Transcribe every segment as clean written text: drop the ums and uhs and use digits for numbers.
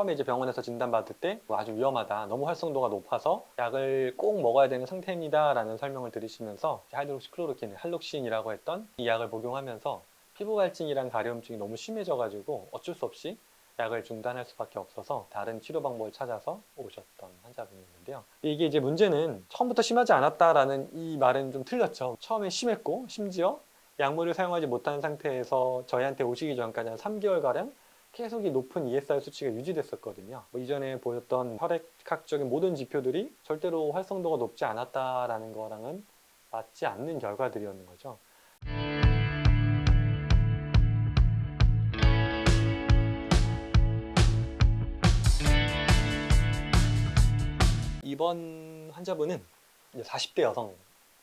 처음에 이제 병원에서 진단받을 때 아주 위험하다, 너무 활성도가 높아서 약을 꼭 먹어야 되는 상태입니다 라는 설명을 들으시면서 하이드록시클로로킨, 할록신이라고 했던 이 약을 복용하면서 피부 발진이랑 가려움증이 너무 심해져 가지고 어쩔 수 없이 약을 중단할 수밖에 없어서 다른 치료 방법을 찾아서 오셨던 환자분이었는데요. 이게 이제 문제는 처음부터 심하지 않았다라는 이 말은 좀 틀렸죠. 처음에 심했고 심지어 약물을 사용하지 못한 상태에서 저희한테 오시기 전까지 한 3개월가량 계속 이 높은 ESR 수치가 유지됐었거든요. 이전에 보였던 혈액학적인 모든 지표들이 절대로 활성도가 높지 않았다라는 거랑은 맞지 않는 결과들이었는 거죠. 이번 환자분은 이제 40대 여성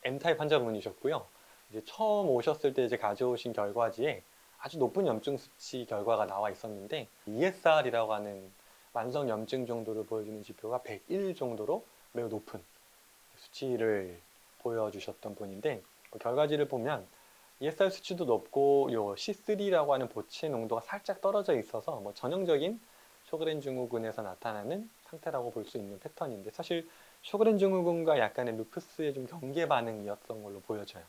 M타입 환자분이셨고요. 이제 처음 오셨을 때 이제 가져오신 결과지에 아주 높은 염증 수치 결과가 나와 있었는데 ESR이라고 하는 만성 염증 정도를 보여주는 지표가 101 정도로 매우 높은 수치를 보여주셨던 분인데 그 결과지를 보면 ESR 수치도 높고 요 C3라고 하는 보체 농도가 살짝 떨어져 있어서 전형적인 쇼그렌 증후군에서 나타나는 상태라고 볼 수 있는 패턴인데 사실 쇼그렌 증후군과 약간의 루푸스의 좀 경계 반응이었던 걸로 보여져요.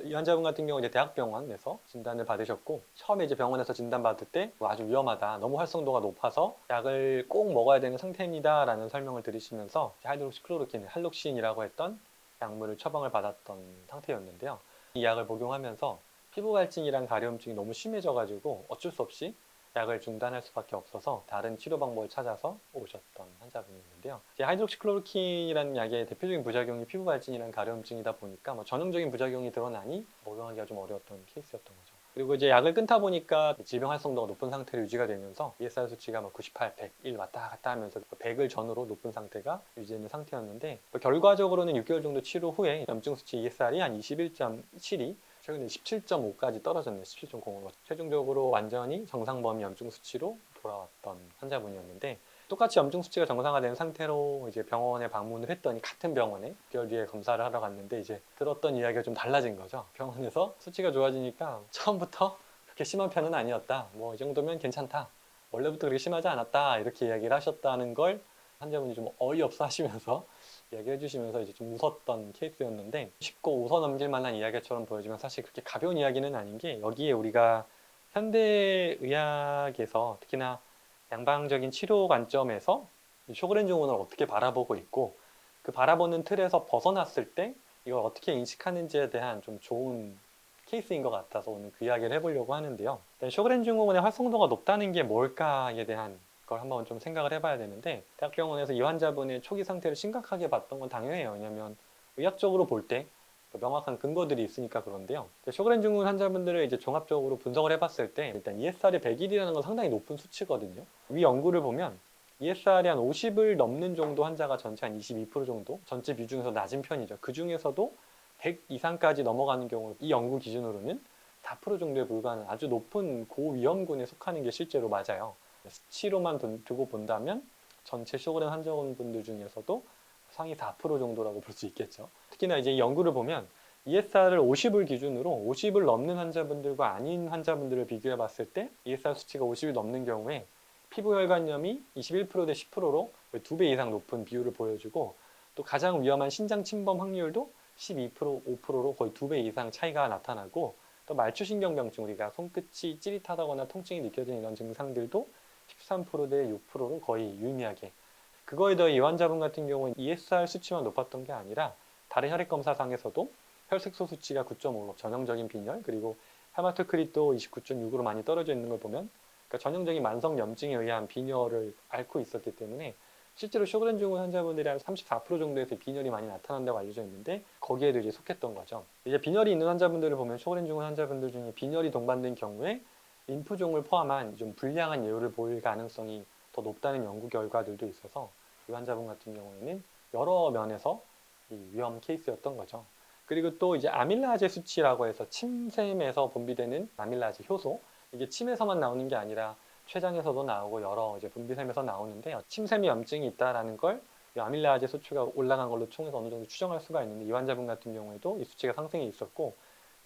이 환자분 같은 경우 이제 대학병원에서 진단을 받으셨고 처음에 이제 병원에서 진단받을 때 아주 위험하다, 너무 활성도가 높아서 약을 꼭 먹어야 되는 상태입니다 라는 설명을 들으시면서 하이드록시클로로킨, 할록신이라고 했던 약물을 처방을 받았던 상태였는데요. 이 약을 복용하면서 피부 발진이랑 가려움증이 너무 심해져 가지고 어쩔 수 없이 약을 중단할 수밖에 없어서 다른 치료 방법을 찾아서 오셨던 환자분이었는데요. 하이드록시클로로킨이라는 약의 대표적인 부작용이 피부 발진이랑 가려움증이다 보니까 전형적인 부작용이 드러나니 복용하기가 좀 어려웠던 케이스였던 거죠. 그리고 이제 약을 끊다 보니까 질병 활성도가 높은 상태로 유지가 되면서 ESR 수치가 98, 101 왔다 갔다 하면서 100을 전후로 높은 상태가 유지되는 상태였는데 결과적으로는 6개월 정도 치료 후에 염증 수치 ESR이 한 21.7이 최근에 17.5까지 떨어졌네요. 17.05로 최종적으로 완전히 정상 범위 염증 수치로 돌아왔던 환자분이었는데 똑같이 염증 수치가 정상화된 상태로 이제 병원에 방문을 했더니 같은 병원에 6개월 뒤에 검사를 하러 갔는데 이제 들었던 이야기가 좀 달라진 거죠. 병원에서 수치가 좋아지니까 처음부터 그렇게 심한 편은 아니었다. 이 정도면 괜찮다. 원래부터 그렇게 심하지 않았다. 이렇게 이야기를 하셨다는 걸 환자분이 좀 어이없어 하시면서 이야기해 주시면서 이제 좀 웃었던 케이스였는데 쉽고 웃어 넘길 만한 이야기처럼 보여지만 사실 그렇게 가벼운 이야기는 아닌 게 여기에 우리가 현대의학에서 특히나 양방적인 치료 관점에서 쇼그렌 증후군을 어떻게 바라보고 있고 그 바라보는 틀에서 벗어났을 때 이걸 어떻게 인식하는지에 대한 좀 좋은 케이스인 것 같아서 오늘 그 이야기를 해보려고 하는데요. 쇼그렌 증후군의 활성도가 높다는 게 뭘까에 대한 걸 한번 좀 생각을 해봐야 되는데 대학병원에서 이 환자분의 초기 상태를 심각하게 봤던 건 당연해요. 왜냐하면 의학적으로 볼 때 명확한 근거들이 있으니까 그런데요. 쇼그렌 증후군 환자분들을 이제 종합적으로 분석을 해봤을 때 일단 ESR이 100일이라는 건 상당히 높은 수치거든요. 위 연구를 보면 ESR이 한 50을 넘는 정도 환자가 전체 한 22% 정도, 전체 비중에서 낮은 편이죠. 그 중에서도 100 이상까지 넘어가는 경우 이 연구 기준으로는 4% 정도에 불과하는 아주 높은 고위험군에 속하는 게 실제로 맞아요. 수치로만 두고 본다면 전체 쇼그렌 환자분들 중에서도 상위 4% 정도라고 볼 수 있겠죠. 특히나 이제 이 연구를 보면 ESR을 50을 기준으로 50을 넘는 환자분들과 아닌 환자분들을 비교해 봤을 때 ESR 수치가 50이 넘는 경우에 피부혈관염이 21%대 10%로 2배 이상 높은 비율을 보여주고 또 가장 위험한 신장 침범 확률도 12%, 5%로 거의 2배 이상 차이가 나타나고 또 말초신경병증 우리가 손끝이 찌릿하다거나 통증이 느껴지는 이런 증상들도 13%대 6%로 거의 유의미하게 그거에 더해 이 환자분 같은 경우는 ESR 수치만 높았던 게 아니라 다른 혈액검사상에서도 혈색소 수치가 9.5로 전형적인 빈혈 그리고 헤마토크리도 29.6으로 많이 떨어져 있는 걸 보면 그러니까 전형적인 만성 염증에 의한 빈혈을 앓고 있었기 때문에 실제로 쇼그렌 증후군 환자분들이 한 34% 정도에서 빈혈이 많이 나타난다고 알려져 있는데 거기에도 이제 속했던 거죠. 이제 빈혈이 있는 환자분들을 보면 쇼그렌 증후군 환자분들 중에 빈혈이 동반된 경우에 림프종을 포함한 좀 불량한 예후를 보일 가능성이 더 높다는 연구 결과들도 있어서 이 환자분 같은 경우에는 여러 면에서 이 위험 케이스였던 거죠. 그리고 또 이제 아밀라제 수치라고 해서 침샘에서 분비되는 아밀라제 효소 이게 침에서만 나오는 게 아니라 췌장에서도 나오고 여러 이제 분비샘에서 나오는데 침샘에 염증이 있다라는 걸 아밀라제 수치가 올라간 걸로 통해서 어느 정도 추정할 수가 있는데 이 환자분 같은 경우에도 이 수치가 상승이 있었고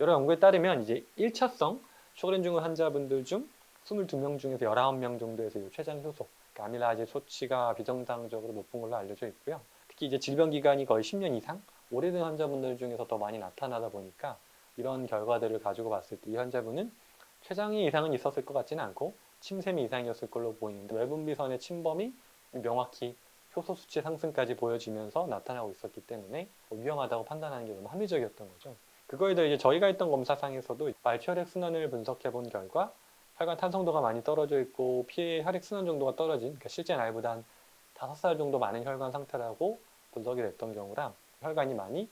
여러 연구에 따르면 이제 1차성 쇼그렌 증후군 환자분들 중 22명 중에서 19명 정도에서 이 췌장 효소 그러니까 아밀라제 수치가 비정상적으로 높은 걸로 알려져 있고요. 특히 이제 질병 기간이 거의 10년 이상 오래된 환자분들 중에서 더 많이 나타나다 보니까 이런 결과들을 가지고 봤을 때 이 환자분은 췌장의 이상은 있었을 것 같지는 않고 침샘의 이상이었을 걸로 보이는데 외분비선의 침범이 명확히 효소 수치 상승까지 보여지면서 나타나고 있었기 때문에 위험하다고 판단하는 게 너무 합리적이었던 거죠. 그거에 대해 이제 저희가 했던 검사상에서도 말초혈액 순환을 분석해 본 결과 혈관 탄성도가 많이 떨어져 있고 피의 혈액 순환 정도가 떨어진, 그러니까 실제 나이보다 한 5살 정도 많은 혈관 상태라고 분석이 됐던 경우랑 혈관이 많이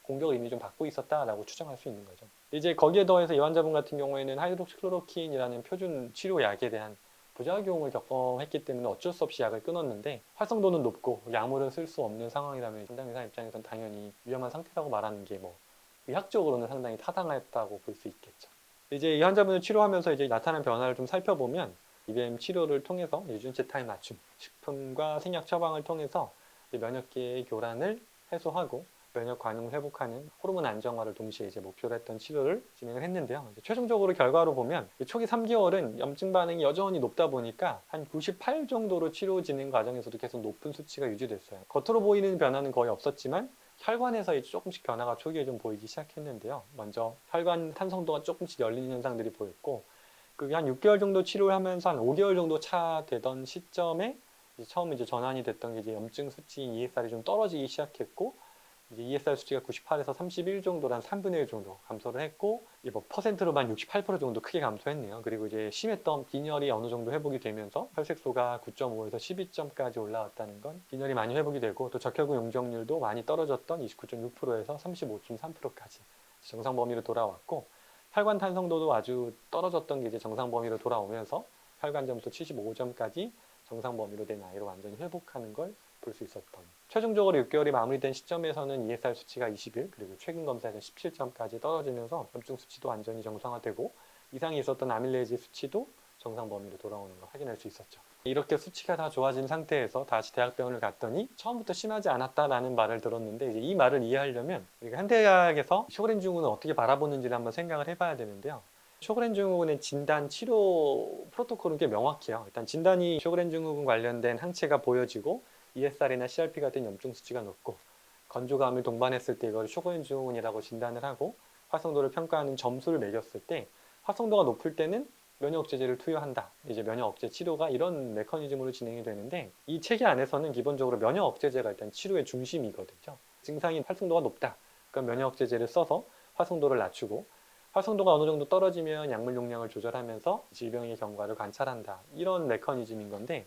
공격을 이미 좀 받고 있었다라고 추정할 수 있는 거죠. 이제 거기에 더해서 이 환자분 같은 경우에는 하이드록시클로로킨이라는 표준 치료약에 대한 부작용을 겪었기 때문에 어쩔 수 없이 약을 끊었는데 활성도는 높고 약물을 쓸 수 없는 상황이라면 담당 의사 입장에서는 당연히 위험한 상태라고 말하는 게 뭐 의학적으로는 상당히 타당했다고 볼 수 있겠죠. 이제 이 환자분을 치료하면서 이제 나타난 변화를 좀 살펴보면 IBM 치료를 통해서 유전체 타입 맞춤, 식품과 생약 처방을 통해서 면역계의 교란을 해소하고 면역 반응을 회복하는 호르몬 안정화를 동시에 이제 목표로 했던 치료를 진행을 했는데요. 최종적으로 결과로 보면 초기 3개월은 염증 반응이 여전히 높다 보니까 한 98 정도로 치료 진행 과정에서도 계속 높은 수치가 유지됐어요. 겉으로 보이는 변화는 거의 없었지만 혈관에서 이제 조금씩 변화가 초기에 좀 보이기 시작했는데요. 먼저 혈관 탄성도가 조금씩 열리는 현상들이 보였고 그게 한 6개월 정도 치료를 하면서 한 5개월 정도 차 되던 시점에 처음 이제 전환이 됐던 게 이제 염증 수치인 ESR이 좀 떨어지기 시작했고 이제 ESR 수치가 98에서 31 정도로 한 3분의 1 정도 감소를 했고 뭐 퍼센트로만 68% 정도 크게 감소했네요. 그리고 이제 심했던 빈혈이 어느 정도 회복이 되면서 혈색소가 9.5에서 12점까지 올라왔다는 건 빈혈이 많이 회복이 되고 또 적혈구 용적률도 많이 떨어졌던 29.6%에서 35.3%까지 정상 범위로 돌아왔고 혈관 탄성도도 아주 떨어졌던 게 이제 정상 범위로 돌아오면서 혈관 점수 75점까지 정상 범위로 된 아이로 완전히 회복하는 걸 볼 수 있었던. 최종적으로 6개월이 마무리된 시점에서는 ESR 수치가 21, 그리고 최근 검사에서 17점까지 떨어지면서 염증 수치도 완전히 정상화되고 이상이 있었던 아밀레이지 수치도 정상 범위로 돌아오는 걸 확인할 수 있었죠. 이렇게 수치가 다 좋아진 상태에서 다시 대학병원을 갔더니 처음부터 심하지 않았다라는 말을 들었는데 이제 이 말을 이해하려면 우리가 한대학에서 쇼그렌 증후군을 어떻게 바라보는지를 한번 생각을 해봐야 되는데요. 쇼그렌 증후군의 진단 치료 프로토콜은 꽤 명확해요. 일단 진단이 쇼그렌 증후군 관련된 항체가 보여지고 ESR이나 CRP 같은 염증 수치가 높고 건조감을 동반했을 때 이걸 쇼그렌 증후군이라고 진단을 하고 활성도를 평가하는 점수를 매겼을 때 활성도가 높을 때는 면역 억제제를 투여한다. 이제 면역 억제 치료가 이런 메커니즘으로 진행이 되는데 이 체계 안에서는 기본적으로 면역 억제제가 일단 치료의 중심이거든요. 증상이 활성도가 높다. 그럼 면역 억제제를 써서 활성도를 낮추고 활성도가 어느 정도 떨어지면 약물 용량을 조절하면서 질병의 경과를 관찰한다. 이런 메커니즘인 건데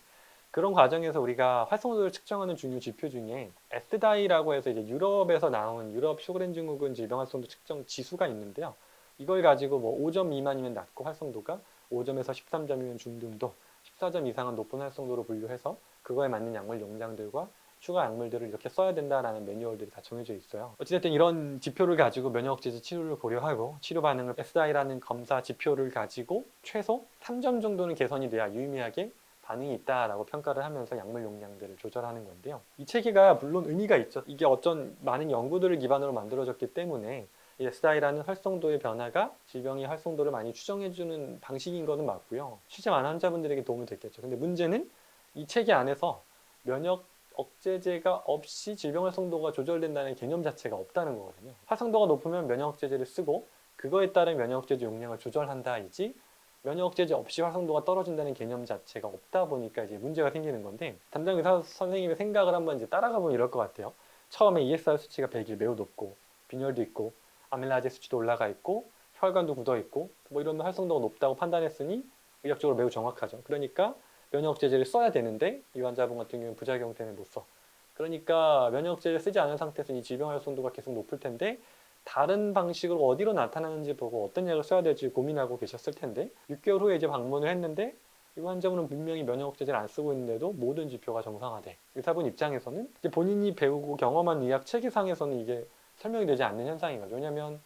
그런 과정에서 우리가 활성도를 측정하는 중요 지표 중에 에스다이라고 해서 이제 유럽에서 나온 유럽 쇼그렌 증후군 질병 활성도 측정 지수가 있는데요. 이걸 가지고 뭐 5점 미만이면 낮고 활성도가 5점에서 13점이면 중등도, 14점 이상은 높은 활성도로 분류해서 그거에 맞는 약물 용량들과 추가 약물들을 이렇게 써야 된다라는 매뉴얼들이 다 정해져 있어요. 어찌됐든 이런 지표를 가지고 면역억제제 치료를 고려하고 치료 반응을 SI라는 검사 지표를 가지고 최소 3점 정도는 개선이 돼야 유의미하게 반응이 있다라고 평가를 하면서 약물 용량들을 조절하는 건데요. 이 체계가 물론 의미가 있죠. 이게 어떤 많은 연구들을 기반으로 만들어졌기 때문에 이 SI라는 활성도의 변화가 질병의 활성도를 많이 추정해주는 방식인 것은 맞고요. 실제 많은 환자분들에게 도움이 됐겠죠. 근데 문제는 이 체계 안에서 면역 억제제가 없이 질병 활성도가 조절된다는 개념 자체가 없다는 거거든요. 활성도가 높으면 면역 억제제를 쓰고 그거에 따른 면역 억제제 용량을 조절한다이지 면역 억제제 없이 활성도가 떨어진다는 개념 자체가 없다 보니까 이제 문제가 생기는 건데 담당 의사 선생님의 생각을 한번 이제 따라가 보면 이럴 것 같아요. 처음에 ESR 수치가 100일 매우 높고 빈혈도 있고 아밀라제 수치도 올라가 있고 혈관도 굳어 있고 뭐 이런 활성도가 높다고 판단했으니 의학적으로 매우 정확하죠. 그러니까 면역 억제제를 써야 되는데 이 환자분 같은 경우는 부작용 때문에 못 써. 그러니까 면역 억제제를 쓰지 않은 상태에서 이 질병 활성도가 계속 높을 텐데 다른 방식으로 어디로 나타나는지 보고 어떤 약을 써야 될지 고민하고 계셨을 텐데 6개월 후에 이제 방문을 했는데 이 환자분은 분명히 면역 억제제를 안 쓰고 있는데도 모든 지표가 정상화돼. 의사분 입장에서는 이제 본인이 배우고 경험한 의학 체계상에서는 이게 설명이 되지 않는 현상인 거죠. 왜냐하면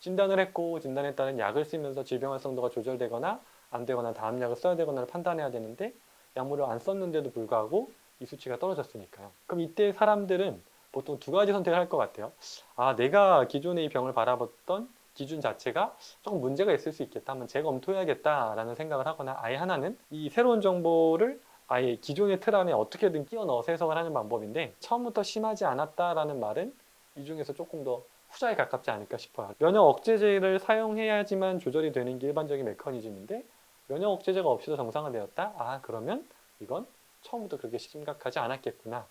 진단을 했고 진단에 따른 약을 쓰면서 질병 활성도가 조절되거나 안 되거나 다음 약을 써야 되거나를 판단해야 되는데 약물을 안 썼는데도 불구하고 이 수치가 떨어졌으니까요. 그럼 이때 사람들은 보통 두 가지 선택을 할 것 같아요. 아, 내가 기존에 이 병을 바라봤던 기준 자체가 조금 문제가 있을 수 있겠다. 한번 재검토해야겠다라는 생각을 하거나 아예 하나는 이 새로운 정보를 아예 기존의 틀 안에 어떻게든 끼워 넣어서 해석을 하는 방법인데, 처음부터 심하지 않았다라는 말은 이 중에서 조금 더 후자에 가깝지 않을까 싶어요. 면역 억제제를 사용해야지만 조절이 되는 게 일반적인 메커니즘인데, 면역 억제제가 없이도 정상화되었다? 아, 그러면 이건 처음부터 그렇게 심각하지 않았겠구나.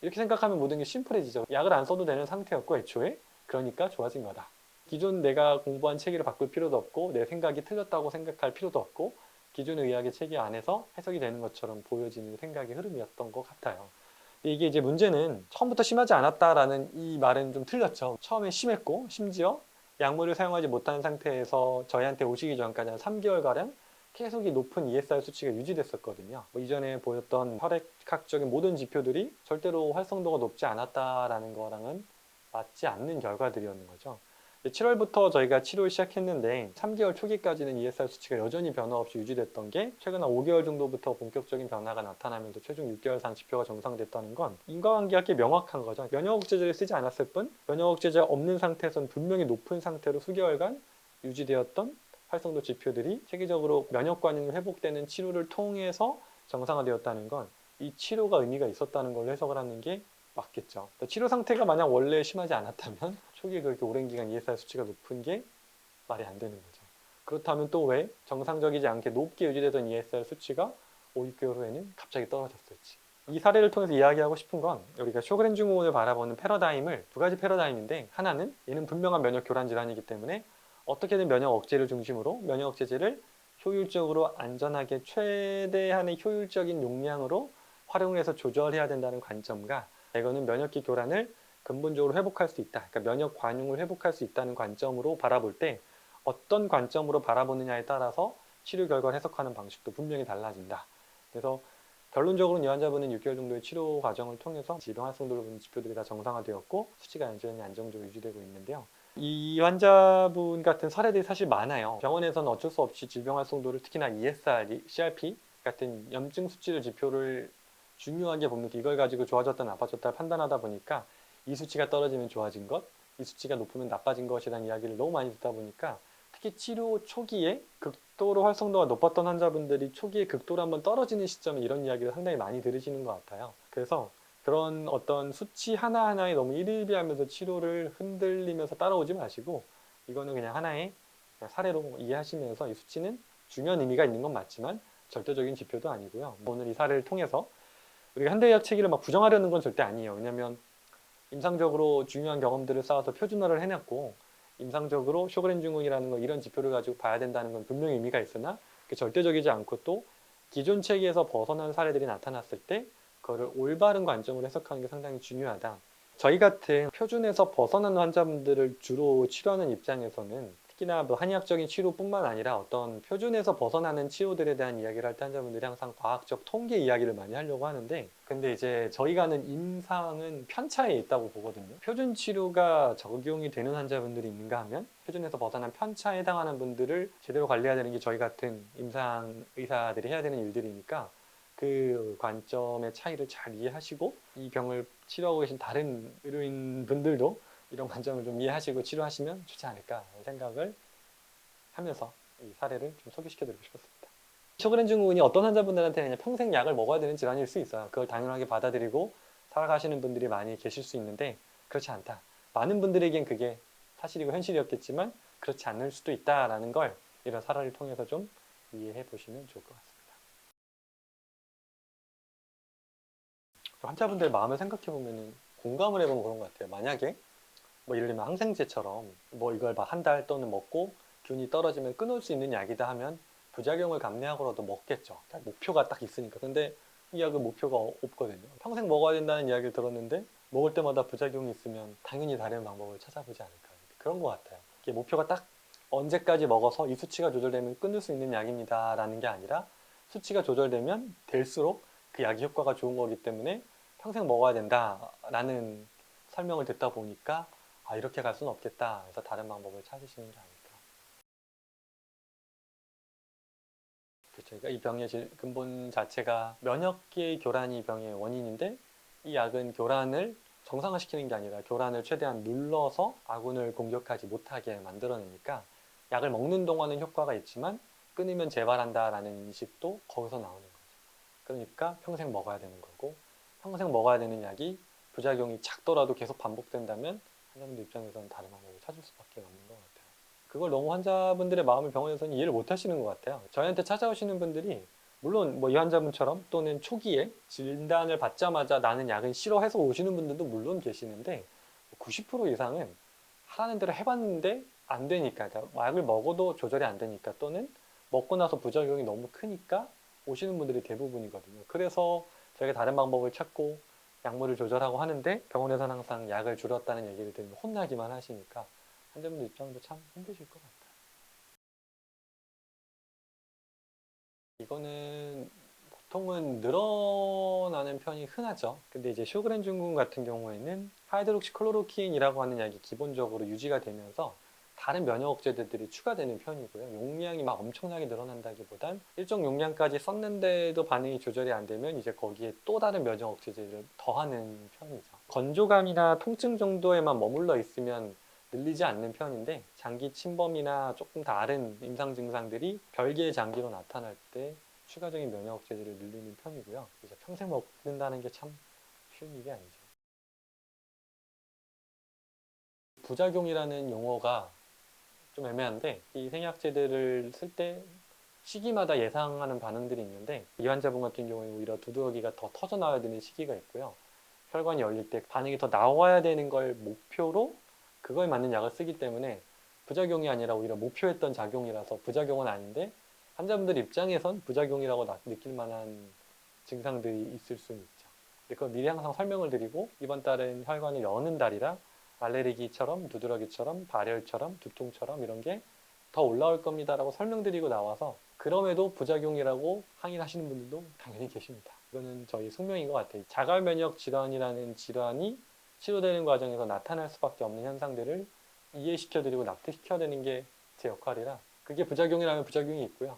이렇게 생각하면 모든 게 심플해지죠. 약을 안 써도 되는 상태였고 애초에, 그러니까 좋아진 거다. 기존 내가 공부한 체계를 바꿀 필요도 없고, 내 생각이 틀렸다고 생각할 필요도 없고, 기존 의학의 체계 안에서 해석이 되는 것처럼 보여지는 생각의 흐름이었던 것 같아요. 이게 이제 문제는 처음부터 심하지 않았다라는 이 말은 좀 틀렸죠. 처음에 심했고, 심지어 약물을 사용하지 못한 상태에서 저희한테 오시기 전까지 한 3개월가량 계속 이 높은 ESR 수치가 유지됐었거든요. 이전에 보였던 혈액학적인 모든 지표들이 절대로 활성도가 높지 않았다라는 거랑은 맞지 않는 결과들이었는 거죠. 7월부터 저희가 치료를 시작했는데 3개월 초기까지는 ESR 수치가 여전히 변화 없이 유지됐던 게, 최근 한 5개월 정도부터 본격적인 변화가 나타나면서 최종 6개월상 지표가 정상됐다는 건 인과관계가 꽤 명확한 거죠. 면역 억제제를 쓰지 않았을 뿐, 면역 억제제가 없는 상태에서는 분명히 높은 상태로 수개월간 유지되었던 활성도 지표들이 체계적으로 면역 관용이 회복되는 치료를 통해서 정상화되었다는 건 이 치료가 의미가 있었다는 걸로 해석을 하는 게 맞겠죠. 치료 상태가 만약 원래 심하지 않았다면 초기에 그렇게 오랜 기간 ESR 수치가 높은 게 말이 안 되는 거죠. 그렇다면 또 왜 정상적이지 않게 높게 유지되던 ESR 수치가 5, 6개월 후에는 갑자기 떨어졌을지. 이 사례를 통해서 이야기하고 싶은 건, 우리가 쇼그렌 증후군을 바라보는 패러다임을 두 가지 패러다임인데, 하나는 얘는 분명한 면역 교란 질환이기 때문에 어떻게든 면역 억제를 중심으로 면역 억제제를 효율적으로 안전하게 최대한의 효율적인 용량으로 활용해서 조절해야 된다는 관점과, 이거는 면역기 교란을 근본적으로 회복할 수 있다, 그러니까 면역 관용을 회복할 수 있다는 관점으로 바라볼 때, 어떤 관점으로 바라보느냐에 따라서 치료 결과를 해석하는 방식도 분명히 달라진다. 그래서 결론적으로는 이 환자분은 6개월 정도의 치료 과정을 통해서 질병 활성도를 보는 지표들이 다 정상화되었고 수치가 여전히 안정적으로 유지되고 있는데요. 이 환자분 같은 사례들이 사실 많아요. 병원에서는 어쩔 수 없이 질병 활성도를, 특히나 ESR, CRP 같은 염증 수치를 지표를 중요하게 보면서 이걸 가지고 좋아졌다 나빠졌다 판단하다 보니까, 이 수치가 떨어지면 좋아진 것, 이 수치가 높으면 나빠진 것이라는 이야기를 너무 많이 듣다 보니까, 특히 치료 초기에 극도로 활성도가 높았던 환자분들이 초기에 극도로 한번 떨어지는 시점에 이런 이야기를 상당히 많이 들으시는 것 같아요. 그래서 그런 어떤 수치 하나하나에 너무 일일비하면서 치료를 흔들리면서 따라오지 마시고, 이거는 그냥 하나의 사례로 이해하시면서, 이 수치는 중요한 의미가 있는 건 맞지만 절대적인 지표도 아니고요. 오늘 이 사례를 통해서 우리가 현대의학 체계를 막 부정하려는 건 절대 아니에요. 왜냐하면 임상적으로 중요한 경험들을 쌓아서 표준화를 해냈고, 임상적으로 쇼그렌 증후군이라는 거, 이런 지표를 가지고 봐야 된다는 건 분명히 의미가 있으나, 그게 절대적이지 않고 또 기존 체계에서 벗어난 사례들이 나타났을 때 그거를 올바른 관점으로 해석하는 게 상당히 중요하다. 저희 같은 표준에서 벗어난 환자분들을 주로 치료하는 입장에서는, 특히나 뭐 한의학적인 치료뿐만 아니라 어떤 표준에서 벗어나는 치료들에 대한 이야기를 할 때 환자분들이 항상 과학적 통계 이야기를 많이 하려고 하는데, 근데 이제 저희가 하는 임상은 편차에 있다고 보거든요. 표준 치료가 적용이 되는 환자분들이 있는가 하면, 표준에서 벗어난 편차에 해당하는 분들을 제대로 관리해야 되는 게 저희 같은 임상 의사들이 해야 되는 일들이니까, 그 관점의 차이를 잘 이해하시고, 이 병을 치료하고 계신 다른 의료인분들도 이런 관점을 좀 이해하시고 치료하시면 좋지 않을까 생각을 하면서 이 사례를 좀 소개시켜드리고 싶었습니다. 쇼그렌 증후군이 어떤 환자분들한테는 그냥 평생 약을 먹어야 되는 질환일 수 있어요. 그걸 당연하게 받아들이고 살아가시는 분들이 많이 계실 수 있는데, 그렇지 않다. 많은 분들에겐 그게 사실이고 현실이었겠지만 그렇지 않을 수도 있다라는 걸 이런 사례를 통해서 좀 이해해 보시면 좋을 것 같습니다. 환자분들 마음을 생각해 보면 공감을 해보면 그런 것 같아요. 만약에 뭐 예를 들면 항생제처럼 뭐 이걸 막 한 달 또는 먹고 균이 떨어지면 끊을 수 있는 약이다 하면 부작용을 감내하고라도 먹겠죠. 목표가 딱 있으니까. 근데 이 약은 목표가 없거든요. 평생 먹어야 된다는 이야기를 들었는데 먹을 때마다 부작용이 있으면 당연히 다른 방법을 찾아보지 않을까. 그런 것 같아요. 이게 목표가 딱 언제까지 먹어서 이 수치가 조절되면 끊을 수 있는 약입니다 라는 게 아니라, 수치가 조절되면 될수록 그 약이 효과가 좋은 거기 때문에 평생 먹어야 된다라는 설명을 듣다 보니까, 아, 이렇게 갈 수는 없겠다 해서 다른 방법을 찾으시는 게 아닐까. 그렇죠. 그러니까 이 병의 근본 자체가 면역계의 교란이 병의 원인인데, 이 약은 교란을 정상화시키는 게 아니라 교란을 최대한 눌러서 아군을 공격하지 못하게 만들어내니까, 약을 먹는 동안은 효과가 있지만 끊으면 재발한다라는 인식도 거기서 나오는 거죠. 그러니까 평생 먹어야 되는 거고, 평생 먹어야 되는 약이 부작용이 작더라도 계속 반복된다면 환자분들 입장에서는 다른 방법을 찾을 수밖에 없는 것 같아요. 그걸 너무 환자분들의 마음을 병원에서는 이해를 못 하시는 것 같아요. 저희한테 찾아오시는 분들이 물론 뭐 이 환자분처럼 또는 초기에 진단을 받자마자 나는 약을 싫어해서 오시는 분들도 물론 계시는데 90% 이상은 하라는 대로 해봤는데 안 되니까, 그러니까 약을 먹어도 조절이 안 되니까, 또는 먹고 나서 부작용이 너무 크니까 오시는 분들이 대부분이거든요. 그래서 저희가 다른 방법을 찾고 약물을 조절하고 하는데 병원에서는 항상 약을 줄였다는 얘기를 들으면 혼나기만 하시니까 환자분들 입장도 참 힘드실 것 같아요. 이거는 보통은 늘어나는 편이 흔하죠. 근데 이제 쇼그렌 증후군 같은 경우에는 하이드록시클로로퀴인이라고 하는 약이 기본적으로 유지가 되면서 다른 면역 억제제들이 추가되는 편이고요. 용량이 막 엄청나게 늘어난다기보단 일정 용량까지 썼는데도 반응이 조절이 안 되면 이제 거기에 또 다른 면역 억제제를 더하는 편이죠. 건조감이나 통증 정도에만 머물러 있으면 늘리지 않는 편인데 장기 침범이나 조금 다른 임상 증상들이 별개의 장기로 나타날 때 추가적인 면역 억제제를 늘리는 편이고요. 이제 평생 먹는다는 게 참 쉬운 일이 아니죠. 부작용이라는 용어가 좀 애매한데 이 생약제들을 쓸 때 시기마다 예상하는 반응들이 있는데 이 환자분 같은 경우에 오히려 두드러기가 더 터져 나와야 되는 시기가 있고요. 혈관이 열릴 때 반응이 더 나와야 되는 걸 목표로 그거에 맞는 약을 쓰기 때문에 부작용이 아니라 오히려 목표했던 작용이라서 부작용은 아닌데 환자분들 입장에선 부작용이라고 느낄 만한 증상들이 있을 수는 있죠. 근데 그걸 미리 항상 설명을 드리고 이번 달은 혈관을 여는 달이라 알레르기처럼 두드러기처럼 발열처럼 두통처럼 이런 게 더 올라올 겁니다라고 설명드리고 나와서 그럼에도 부작용이라고 항의하시는 분들도 당연히 계십니다. 이거는 저희 숙명인 것 같아요. 자가면역 질환이라는 질환이 치료되는 과정에서 나타날 수밖에 없는 현상들을 이해시켜드리고 납득시켜드리는 게 제 역할이라 그게 부작용이라면 부작용이 있고요.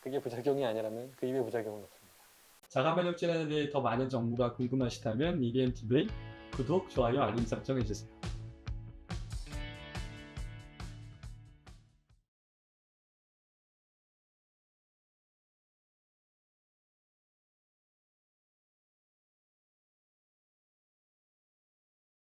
그게 부작용이 아니라면 그 이외의 부작용은 없습니다. 자가면역 질환에 대해 더 많은 정보가 궁금하시다면 EBM TV의 구독, 좋아요, 알림 설정 해주세요.